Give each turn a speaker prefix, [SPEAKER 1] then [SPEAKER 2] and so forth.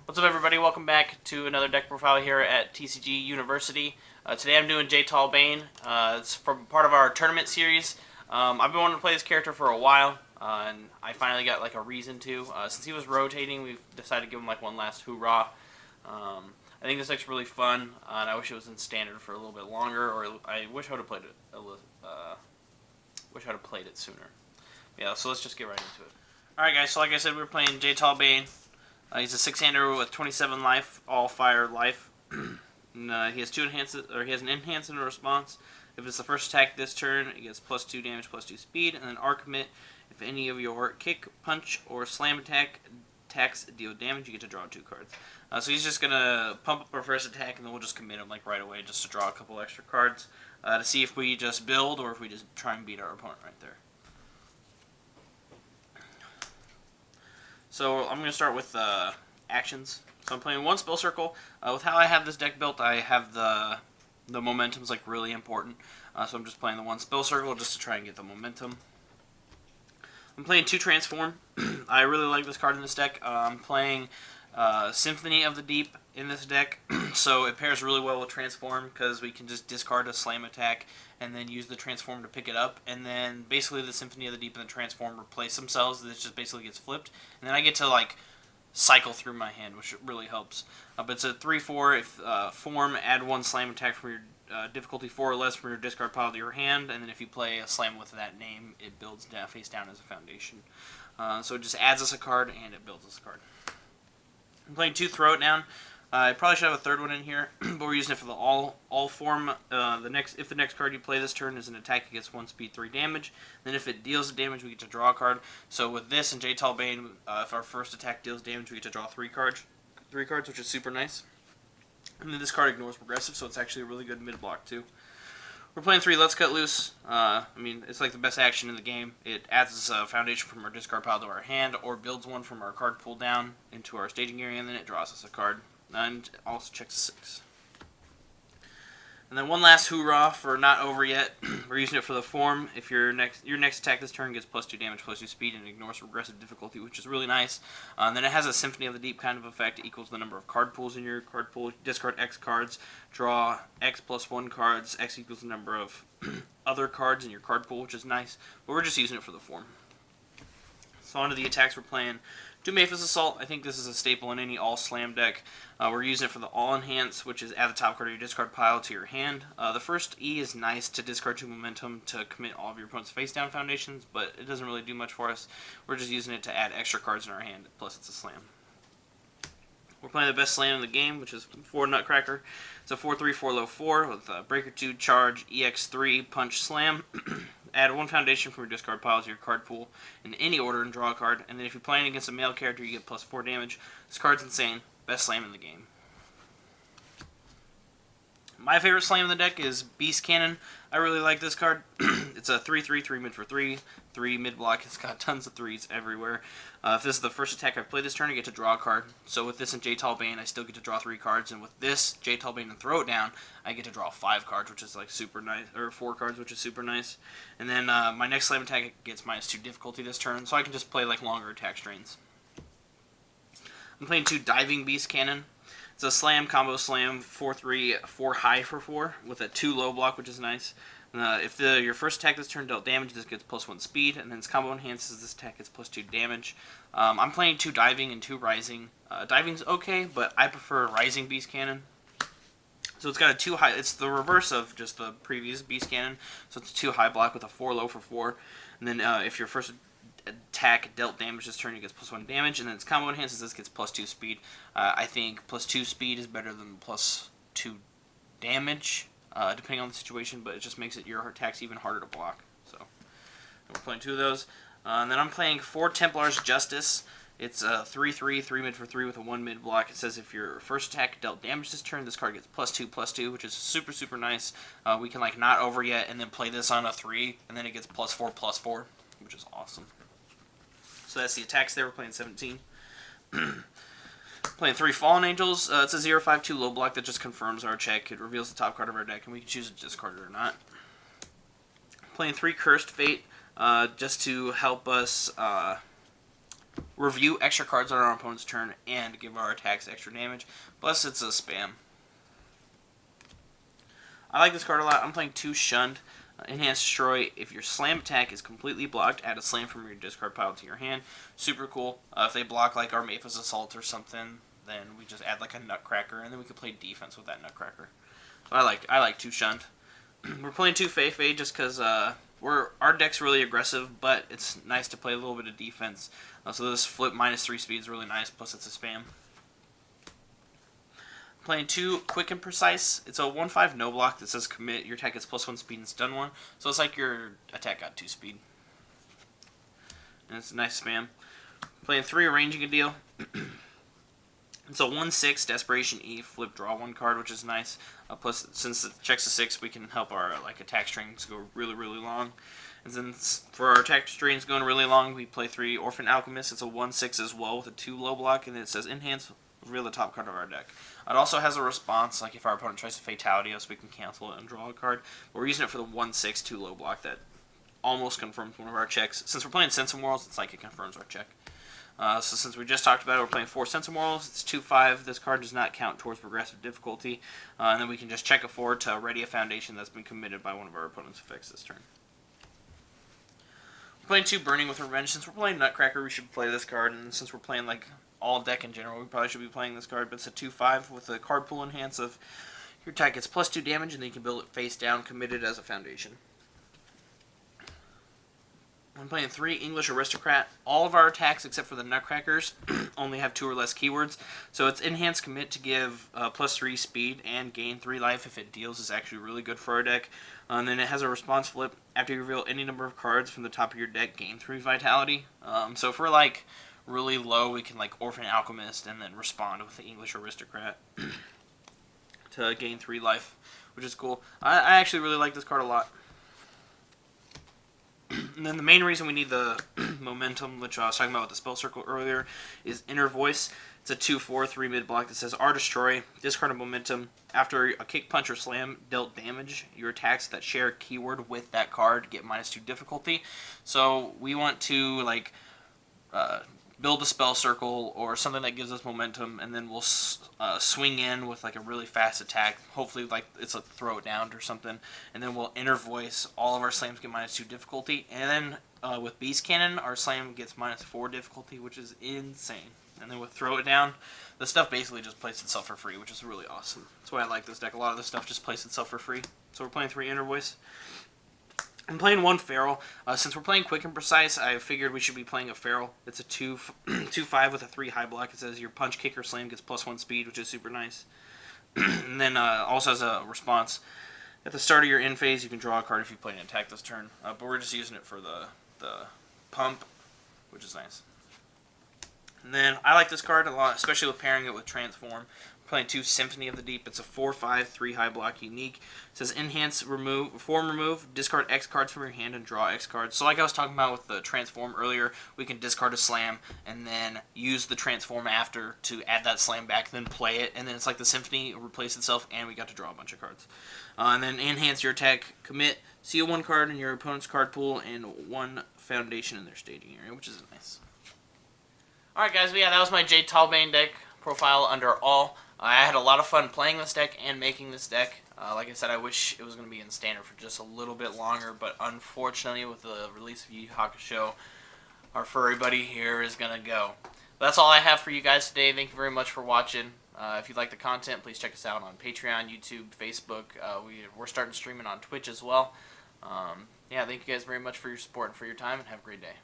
[SPEAKER 1] What's up, everybody? Welcome back to another deck profile here at TCGU University. Today I'm doing Talbain. It's from part of our tournament series. I've been wanting to play this character for a while, and I finally got like a reason to. Since he was rotating, we've decided to give him like one last hoorah. I think this deck's really fun, and I wish it was in standard for a little bit longer, or I wish I would have played it. Wish I'd have played it sooner. Yeah, so let's just get right into it. All right, guys. So like I said, we're playing Talbain. He's a 6-hander with 27 life, all fire life. And, he has he has an enhance and a response. If it's the first attack this turn, it gets +2 damage, +2 speed, and then Archmit. If any of your kick, punch, or slam attacks deal damage, you get to draw 2 cards. So he's just gonna pump up our first attack, and then we'll just commit him like right away, just to draw a couple extra cards to see if we just build or if we just try and beat our opponent right there. So I'm going to start with actions. So I'm playing one spell circle. With how I have this deck built, I have the momentum's like really important. So I'm just playing the one spell circle just to try and get the momentum. I'm playing 2 transform. I really like this card in this deck. I'm playing Symphony of the Deep in this deck, so it pairs really well with transform because we can just discard a slam attack and then use the transform to pick it up, and then basically the Symphony of the Deep and the transform replace themselves. This just basically gets flipped, and then I get to like cycle through my hand, which really helps. But it's a 3/4. If form, add 1 slam attack from your difficulty 4 or less from your discard pile to your hand, and then if you play a slam with that name, it builds down, face down as a foundation. So it just adds us a card and it builds us a card. I'm playing 2 Throw It Down. I probably should have a third one in here, but we're using it for the all form. If the next card you play this turn is an attack, it gets 1 speed, 3 damage. Then if it deals damage, we get to draw a card. So with this and Talbain, if our first attack deals damage, we get to draw 3 cards, which is super nice. And then this card ignores progressive, so it's actually a really good mid block too. We're playing 3 Let's Cut Loose. I mean, it's like the best action in the game. It adds a foundation from our discard pile to our hand, or builds one from our card pool down into our staging area, and then it draws us a card. And also checks 6. And then one last hoorah for Not Over Yet. We're using it for the form. If your next attack this turn gets +2 damage, +2 speed, and ignores regressive difficulty, which is really nice. And then it has a Symphony of the Deep kind of effect. It equals the number of card pools in your card pool. Discard X cards, draw X +1 cards. X equals the number of other cards in your card pool, which is nice. But we're just using it for the form. So on to the attacks we're playing. 2 Maphis Assault. I think this is a staple in any all-slam deck. We're using it for the all-enhance, which is add the top card of your discard pile to your hand. The first E is nice to discard 2 momentum to commit all of your opponent's face-down foundations, but it doesn't really do much for us. We're just using it to add extra cards in our hand, plus it's a slam. We're playing the best slam in the game, which is 4 Nutcracker. It's a 4/3, 4 low 4 with Breaker 2, Charge, EX3, Punch, Slam. Add 1 foundation from your discard pile to your card pool in any order and draw a card. And then if you're playing against a male character, you get +4 damage. This card's insane. Best slam in the game. My favorite slam in the deck is Beast Cannon. I really like this card. It's a 3/3, 3 mid for 3, 3 mid block. It's got tons of 3s everywhere. If this is the first attack I've played this turn, I get to draw a card. So with this and Talbain, I still get to draw 3 cards. And with this, Talbain and Throw It Down, I get to draw 5 cards, which is like super nice, or 4 cards, which is super nice. And then my next slam attack gets -2 difficulty this turn, so I can just play like longer attack strains. I'm playing 2 Diving Beast Cannon. It's a slam, combo slam, 4/3, 4 high for 4, with a 2 low block, which is nice. If your first attack this turn dealt damage, this gets +1 speed, and then its combo enhances this attack gets +2 damage. I'm playing 2 Diving and 2 Rising. Diving's okay, but I prefer Rising Beast Cannon. So it's got a 2 high, it's the reverse of just the previous Beast Cannon, so it's a 2 high block with a 4 low for 4. And then if your first attack dealt damage this turn, it gets +1 damage, and then its combo enhances this gets +2 speed. I think +2 speed is better than +2 damage, depending on the situation, but it just makes your attacks even harder to block. So we're playing 2 of those. And then I'm playing 4 Templar's Justice. It's a 3/3, 3 mid for 3 with a 1 mid block. It says if your first attack dealt damage this turn, this card gets +2/+2, which is super, super nice. We can like Not Over Yet and then play this on a 3, and then it gets +4/+4, which is awesome. So that's the attacks there. We're playing 17. Playing 3 Fallen Angels. It's a 0/5/2 low block that just confirms our check. It reveals the top card of our deck, and we can choose to discard it or not. Playing 3 Cursed Fate, just to help us review extra cards on our opponent's turn, and give our attacks extra damage. Plus, it's a spam. I like this card a lot. I'm playing 2 Shunned. Enhanced Destroy. If your slam attack is completely blocked, add a slam from your discard pile to your hand. Super cool. If they block like our Maphis Assault or something, then we just add like a Nutcracker, and then we can play defense with that Nutcracker. So I like 2 Shunned. We're playing 2 Fei Fei just because our deck's really aggressive, but it's nice to play a little bit of defense. So this flip -3 speed is really nice, plus it's a spam. Playing 2 Quick and Precise. It's a 1/5 no block that says commit. Your attack gets +1 speed and stun 1. So it's like your attack got 2 speed. And it's a nice spam. Playing 3 Arranging a Deal. It's a 1/6 Desperation E. Flip, draw 1 card, which is nice. Plus, since it checks a 6, we can help our attack strings go really, really long. And since for our attack strings going really long, we play 3 Orphan Alchemist. It's a 1/6 as well with a 2 low block, and it says enhance. Reveal the top card of our deck. It also has a response, like if our opponent tries to Fatality us, we can cancel it and draw a card. But we're using it for the 1/6 2 low block that almost confirms one of our checks. Since we're playing Sense of Morals, it's like it confirms our check. So since we just talked about it, we're playing 4 Sense of Morals. It's 2/5. This card does not count towards progressive difficulty. And then we can just check a 4 to ready a foundation that's been committed by one of our opponent's effects this turn. We're playing 2 Burning with Revenge. Since we're playing Nutcracker, we should play this card. And since we're playing like all deck in general, we probably should be playing this card. But it's a 2/5 with a card pool enhance of your attack gets +2 damage, and then you can build it face down, committed as a foundation. I'm playing 3 English Aristocrat. All of our attacks, except for the Nutcrackers, only have 2 or less keywords. So it's enhanced commit to give +3 speed and gain 3 life if it deals is actually really good for our deck. And then it has a response flip. After you reveal any number of cards from the top of your deck, gain 3 vitality. So if we're like really low, we can like Orphan Alchemist and then respond with the English Aristocrat to gain 3 life, which is cool. I actually really like this card a lot. And then the main reason we need the momentum, which I was talking about with the spell circle earlier, is Inner Voice. It's a 2/4 3 mid block that says R Destroy. Discard a momentum. After a kick, punch, or slam dealt damage, your attacks that share a keyword with that card get -2 difficulty. So we want to like build a spell circle or something that gives us momentum, and then we'll swing in with like a really fast attack. Hopefully, like it's a throw it down or something, and then we'll Inner Voice. All of our slams get -2 difficulty, and then with Beast Cannon, our slam gets -4 difficulty, which is insane. And then with Throw It Down, the stuff basically just plays itself for free, which is really awesome. That's why I like this deck. A lot of this stuff just plays itself for free. So we're playing 3 Inner Voice. I'm playing 1 Feral. Since we're playing Quick and Precise, I figured we should be playing a Feral. It's a 2/5 with a 3 high block. It says your punch, kick, or slam gets +1 speed, which is super nice. And then also has a response. At the start of your end phase, you can draw a card if you play an attack this turn. But we're just using it for the pump, which is nice. And then I like this card a lot, especially with pairing it with Transform. Playing 2 Symphony of the Deep. It's a 4/5 3 high block unique. It says enhance, remove, discard X cards from your hand and draw X cards. So like I was talking about with the Transform earlier, we can discard a slam and then use the Transform after to add that slam back, then play it, and then it's like the Symphony replace itself, and we got to draw a bunch of cards. And then enhance your attack, commit, seal 1 card in your opponent's card pool and 1 foundation in their staging area, which is nice. Alright guys, yeah, that was my J Talbain deck profile under all. I had a lot of fun playing this deck and making this deck. Like I said, I wish it was going to be in standard for just a little bit longer, but unfortunately with the release of Yu Yu Hakusho, our furry buddy here is going to go. But that's all I have for you guys today. Thank you very much for watching. If you like the content, please check us out on Patreon, YouTube, Facebook. We're starting streaming on Twitch as well. Yeah, thank you guys very much for your support and for your time, and have a great day.